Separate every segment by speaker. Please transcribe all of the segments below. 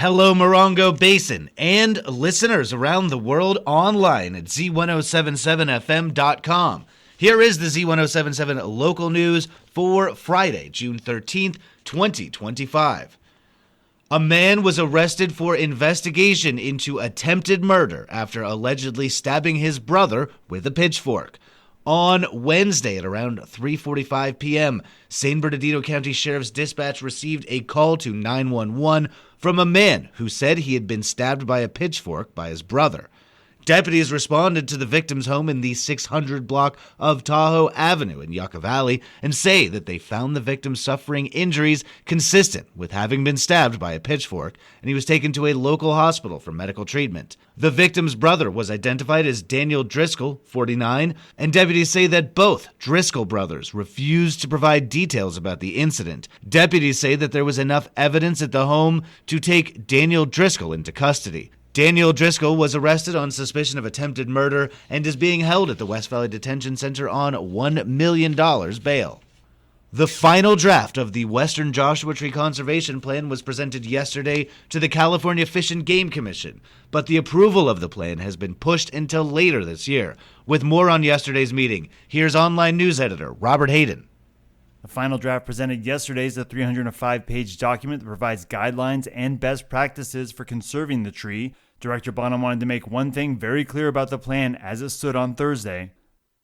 Speaker 1: Hello, Morongo Basin, and listeners around the world online at Z107.7 FM.com. Here is the Z107.7 Local News for Friday, June 13th, 2025. A man was arrested for investigation into attempted murder after allegedly stabbing his brother with a pitchfork. On Wednesday at around 3:45 p.m., San Bernardino County Sheriff's Dispatch received a call to 911 from a man who said he had been stabbed by a pitchfork by his brother. Deputies responded to the victim's home in the 600 block of Tahoe Avenue in Yucca Valley and say that they found the victim suffering injuries consistent with having been stabbed by a pitchfork, and he was taken to a local hospital for medical treatment. The victim's brother was identified as Daniel Driscoll, 49, and deputies say that both Driscoll brothers refused to provide details about the incident. Deputies say that there was enough evidence at the home to take Daniel Driscoll into custody. Daniel Driscoll was arrested on suspicion of attempted murder and is being held at the West Valley Detention Center on $1 million bail. The final draft of the Western Joshua Tree Conservation Plan was presented yesterday to the California Fish and Game Commission, but the approval of the plan has been pushed until later this year. With more on yesterday's meeting, here's online news editor Robert Hayden.
Speaker 2: The final draft presented yesterday is a 305-page document that provides guidelines and best practices for conserving the tree. Director Bonham wanted to make one thing very clear about the plan as it stood on Thursday.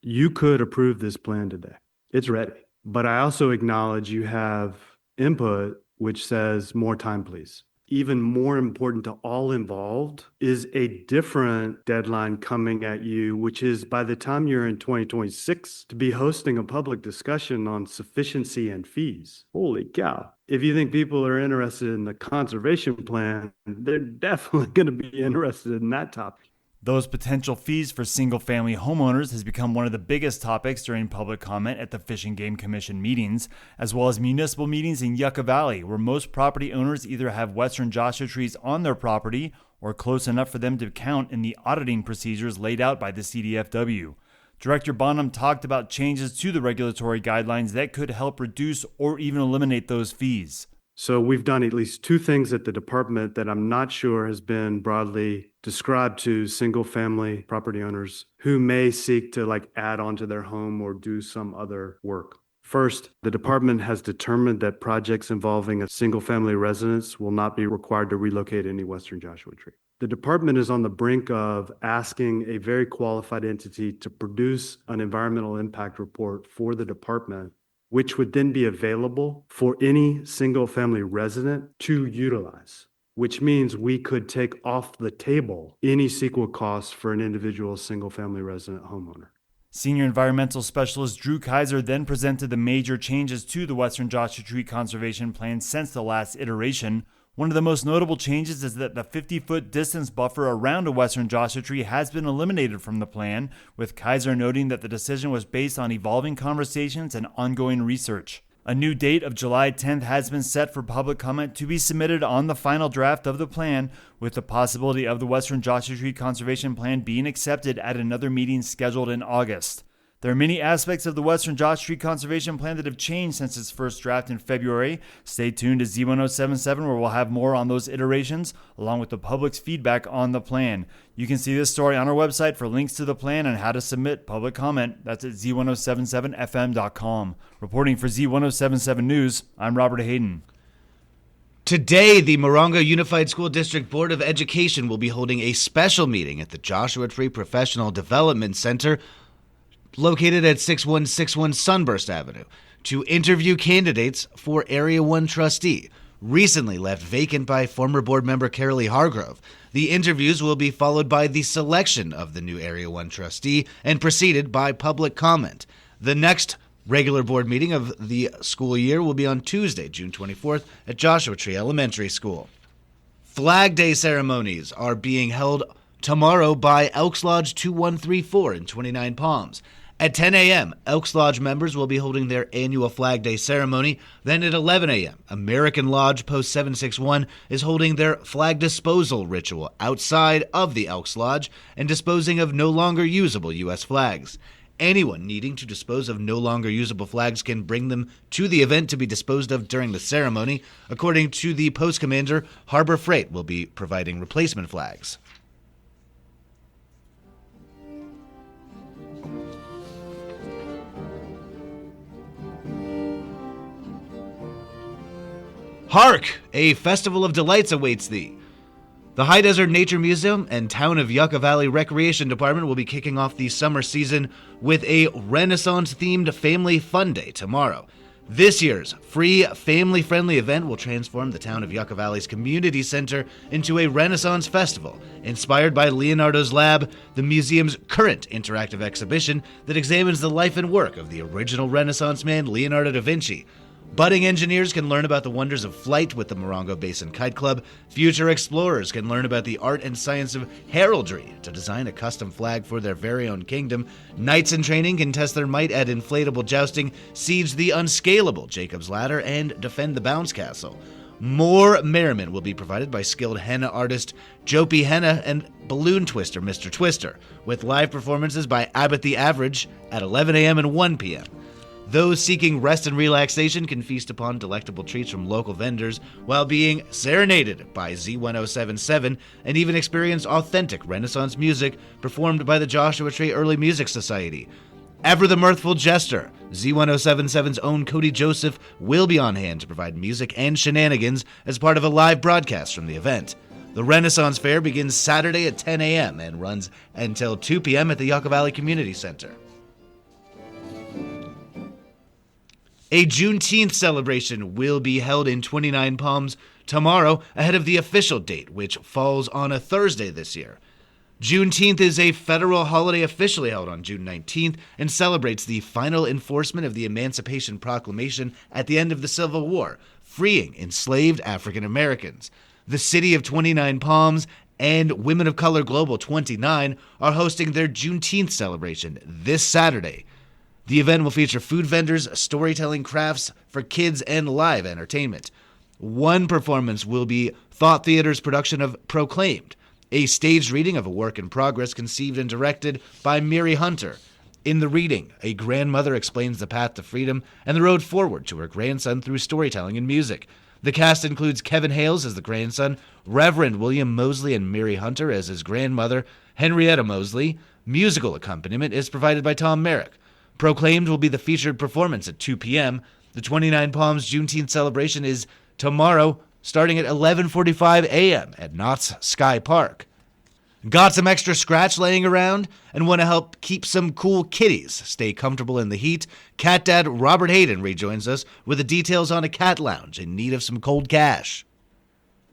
Speaker 3: You could approve this plan today. It's ready. But I also acknowledge you have input which says more time, please. Even more important to all involved is a different deadline coming at you, which is by the time you're in 2026 to be hosting a public discussion on sufficiency and fees. Holy cow. If you think people are interested in the conservation plan, they're definitely going to be interested in that topic.
Speaker 2: Those potential fees for single-family homeowners has become one of the biggest topics during public comment at the Fish and Game Commission meetings, as well as municipal meetings in Yucca Valley, where most property owners either have Western Joshua trees on their property or close enough for them to count in the auditing procedures laid out by the CDFW. Director Bonham talked about changes to the regulatory guidelines that could help reduce or even eliminate those fees.
Speaker 3: So we've done at least two things at the department that I'm not sure has been broadly described to single-family property owners who may seek to add onto their home or do some other work. First, the department has determined that projects involving a single-family residence will not be required to relocate any Western Joshua tree. The department is on the brink of asking a very qualified entity to produce an environmental impact report for the department, which would then be available for any single-family resident to utilize, which means we could take off the table any CEQA costs for an individual single-family resident homeowner.
Speaker 2: Senior Environmental Specialist Drew Kaiser then presented the major changes to the Western Joshua Tree Conservation Plan since the last iteration. One of the most notable changes is that the 50-foot distance buffer around a Western Joshua tree has been eliminated from the plan, with Kaiser noting that the decision was based on evolving conversations and ongoing research. A new date of July 10th has been set for public comment to be submitted on the final draft of the plan, with the possibility of the Western Joshua Tree Conservation Plan being accepted at another meeting scheduled in August. There are many aspects of the Western Joshua Tree Conservation Plan that have changed since its first draft in February. Stay tuned to Z107.7 where we'll have more on those iterations, along with the public's feedback on the plan. You can see this story on our website for links to the plan and how to submit public comment. That's at Z107.7 FM.com. Reporting for Z107.7 News, I'm Robert Hayden.
Speaker 1: Today, the Morongo Unified School District Board of Education will be holding a special meeting at the Joshua Tree Professional Development Center located at 6161 Sunburst Avenue, to interview candidates for Area 1 trustee, recently left vacant by former board member Carolee Hargrove. The interviews will be followed by the selection of the new Area 1 trustee and preceded by public comment. The next regular board meeting of the school year will be on Tuesday, June 24th at Joshua Tree Elementary School. Flag Day ceremonies are being held tomorrow by Elks Lodge 2134 in 29 Palms. At 10 a.m., Elks Lodge members will be holding their annual Flag Day ceremony. Then at 11 a.m., American Lodge Post 761 is holding their flag disposal ritual outside of the Elks Lodge and disposing of no longer usable U.S. flags. Anyone needing to dispose of no longer usable flags can bring them to the event to be disposed of during the ceremony. According to the post commander, Harbor Freight will be providing replacement flags. Hark! A festival of delights awaits thee. The High Desert Nature Museum and Town of Yucca Valley Recreation Department will be kicking off the summer season with a Renaissance-themed Family Fun Day tomorrow. This year's free, family-friendly event will transform the Town of Yucca Valley's community center into a Renaissance festival, inspired by Leonardo's Lab, the museum's current interactive exhibition that examines the life and work of the original Renaissance man Leonardo da Vinci. Budding engineers can learn about the wonders of flight with the Morongo Basin Kite Club. Future explorers can learn about the art and science of heraldry to design a custom flag for their very own kingdom. Knights in training can test their might at inflatable jousting, siege the unscalable Jacob's Ladder, and defend the Bounce Castle. More merriment will be provided by skilled henna artist Jopi Henna and balloon twister Mr. Twister, with live performances by Abbott the Average at 11 a.m. and 1 p.m. Those seeking rest and relaxation can feast upon delectable treats from local vendors while being serenaded by Z107.7 and even experience authentic Renaissance music performed by the Joshua Tree Early Music Society. Ever the mirthful jester, Z107.7's own Cody Joseph will be on hand to provide music and shenanigans as part of a live broadcast from the event. The Renaissance Fair begins Saturday at 10 a.m. and runs until 2 p.m. at the Yucca Valley Community Center. A Juneteenth celebration will be held in 29 Palms tomorrow ahead of the official date, which falls on a Thursday this year. Juneteenth is a federal holiday officially held on June 19th and celebrates the final enforcement of the Emancipation Proclamation at the end of the Civil War, freeing enslaved African Americans. The city of 29 Palms and Women of Color Global 29 are hosting their Juneteenth celebration this Saturday. The event will feature food vendors, storytelling, crafts for kids, and live entertainment. One performance will be Thought Theater's production of Proclaimed, a staged reading of a work in progress conceived and directed by Mary Hunter. In the reading, a grandmother explains the path to freedom and the road forward to her grandson through storytelling and music. The cast includes Kevin Hales as the grandson, Reverend William Mosley and Mary Hunter as his grandmother, Henrietta Mosley. Musical accompaniment is provided by Tom Merrick. Proclaimed will be the featured performance at 2 p.m. The 29 Palms Juneteenth celebration is tomorrow, starting at 11:45 a.m. at Knott's Sky Park. Got some extra scratch laying around and want to help keep some cool kitties stay comfortable in the heat? Cat Dad Robert Hayden rejoins us with the details on a cat lounge in need of some cold cash.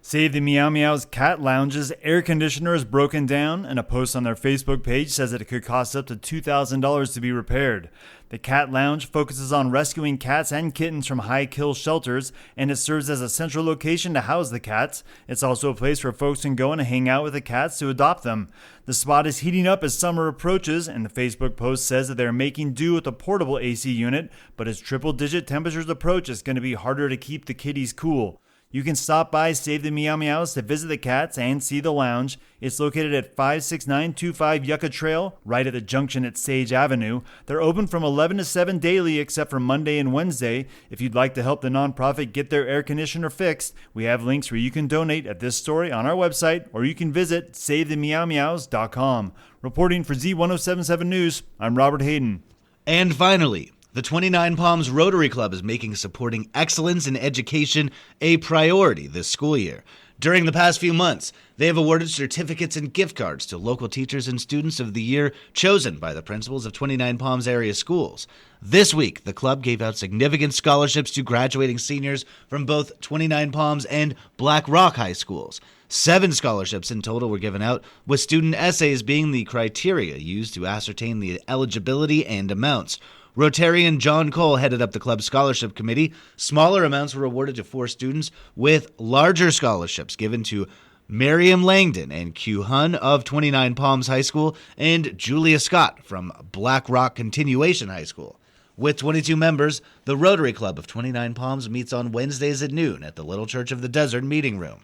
Speaker 2: Save the Meow Meows Cat Lounge's air conditioner is broken down, and a post on their Facebook page says that it could cost up to $2,000 to be repaired. The Cat Lounge focuses on rescuing cats and kittens from high-kill shelters, and it serves as a central location to house the cats. It's also a place where folks can go and hang out with the cats to adopt them. The spot is heating up as summer approaches, and the Facebook post says that they're making do with a portable AC unit, but as triple-digit temperatures approach, it's going to be harder to keep the kitties cool. You can stop by Save the Meow Meows to visit the cats and see the lounge. It's located at 56925 Yucca Trail, right at the junction at Sage Avenue. They're open from 11 to 7 daily except for Monday and Wednesday. If you'd like to help the nonprofit get their air conditioner fixed, we have links where you can donate at this story on our website, or you can visit SaveTheMeowMeows.com. Reporting for Z107.7 News, I'm Robert Hayden.
Speaker 1: And finally, the 29 Palms Rotary Club is making supporting excellence in education a priority this school year. During the past few months, they have awarded certificates and gift cards to local teachers and students of the year chosen by the principals of 29 Palms area schools. This week, the club gave out significant scholarships to graduating seniors from both 29 Palms and Black Rock High Schools. 7 scholarships in total were given out, with student essays being the criteria used to ascertain the eligibility and amounts. Rotarian John Cole headed up the club's scholarship committee. Smaller amounts were awarded to 4 students, with larger scholarships given to Miriam Langdon and Q Hun of 29 Palms High School and Julia Scott from Black Rock Continuation High School. With 22 members, the Rotary Club of 29 Palms meets on Wednesdays at noon at the Little Church of the Desert meeting room.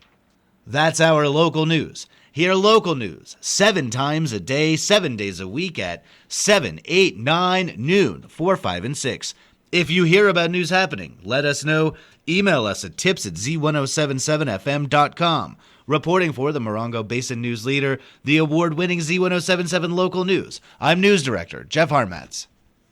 Speaker 1: That's our local news. Hear local news 7 times a day, 7 days a week at 7, 8, 9, noon, 4, 5, and 6. If you hear about news happening, let us know. Email us at tips@z1077fm.com. Reporting for the Morongo Basin News Leader, the award-winning Z107.7 Local News, I'm News Director Jeff Harmatz.